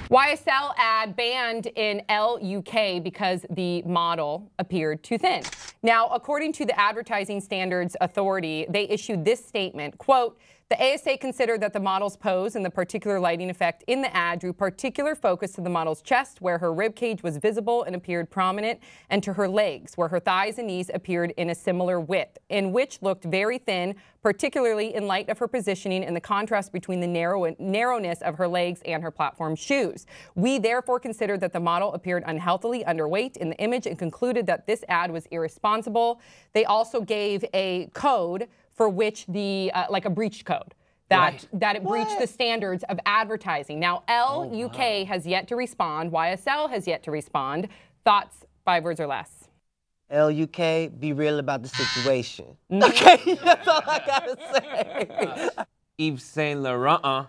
YSL ad banned in Elle UK because the model appeared too thin. Now, according to the Advertising Standards Authority, they issued this statement, quote, "The ASA considered that the model's pose and the particular lighting effect in the ad drew particular focus to the model's chest, where her rib cage was visible and appeared prominent, and to her legs, where her thighs and knees appeared in a similar width, in which looked very thin, particularly in light of her positioning and the contrast between the narrowness of her legs and her platform shoes. We therefore considered that the model appeared unhealthily underweight in the image and concluded that this ad was irresponsible." They also gave a code for which the, like a breach code, that it breached the standards of advertising. Now, Elle UK has yet to respond. YSL has yet to respond. Thoughts, 5 words or less? Elle UK, be real about the situation. Okay, that's all I gotta say. Yves Saint Laurent.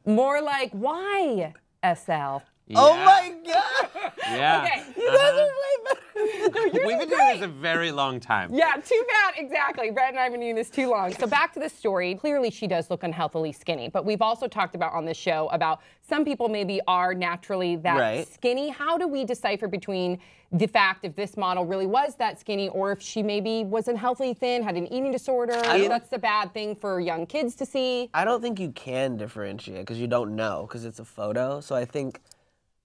More like YSL. Yeah. Oh my God! Yeah. Okay. You guys are way better. We've been doing this a very long time. Yeah, too bad. Exactly. Brett and I have been doing this too long. So back to the story. Clearly, she does look unhealthily skinny, but we've also talked about on this show about some people maybe are naturally that skinny. How do we decipher between the fact if this model really was that skinny or if she maybe was unhealthily thin, had an eating disorder? That's a bad thing for young kids to see. I don't think you can differentiate because you don't know because it's a photo. So I think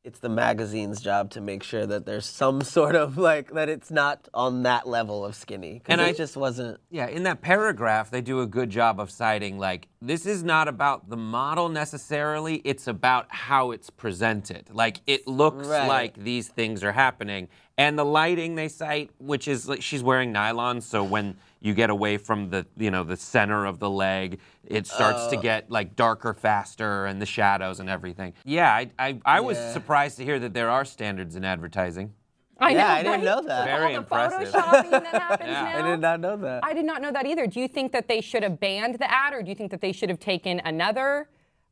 it's the magazine's job to make sure that there's some sort of that it's not on that level of skinny. And it just wasn't. Yeah, in that paragraph, they do a good job of citing, like, this is not about the model necessarily, it's about how it's presented. Like, it looks like these things are happening. And the lighting they cite, which is like she's wearing nylon, so when you get away from the, the center of the leg, it starts to get like darker faster and the shadows and everything. Yeah, I was surprised to hear that there are standards in advertising. I know, I didn't know that. Very all impressive. The photoshopping that happens now. I did not know that. I did not know that either. Do you think that they should have banned the ad, or do you think that they should have taken another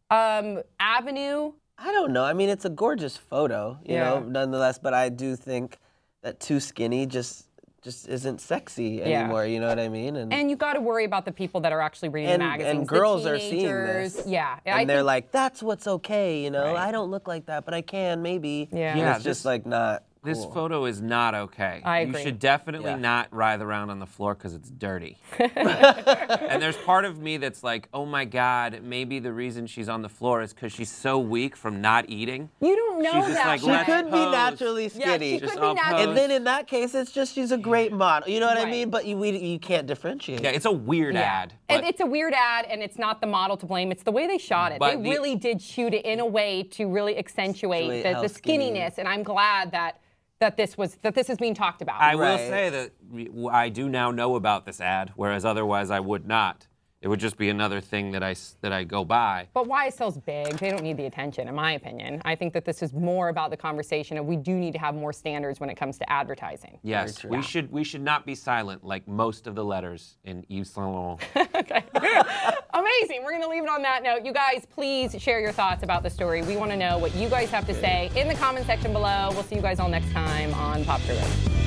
avenue? I don't know. I mean, it's a gorgeous photo, you know, nonetheless, but I do think that too skinny just isn't sexy anymore, you know what I mean? And you got to worry about the people that are actually reading the magazines. And girls are seeing this. Yeah. And they're like, that's what's okay, you know? I don't look like that, but I can, maybe. Yeah. And it's just like not cool. This photo is not okay. I agree. You should definitely not writhe around on the floor because it's dirty. And there's part of me that's like, oh my God, maybe the reason she's on the floor is because she's so weak from not eating. You don't know she's that. Just like, she could be naturally skinny. Yeah, she could be naturally. And then in that case, it's just she's a great model. You know what I mean? But you can't differentiate. Yeah, it's a weird ad. It's a weird ad, and it's not the model to blame. It's the way they shot it. They really did shoot it in a way to really accentuate the skinniness, and I'm glad that this is being talked about. I will say that I do now know about this ad, whereas otherwise I would not. It would just be another thing that I go by. But YSL's big. They don't need the attention, in my opinion. I think that this is more about the conversation of we do need to have more standards when it comes to advertising. Yes, we should not be silent like most of the letters in Yves Saint Laurent. Okay. Amazing. We're going to leave it on that note. You guys, please share your thoughts about the story. We want to know what you guys have to say in the comment section below. We'll see you guys all next time on Pop Culture.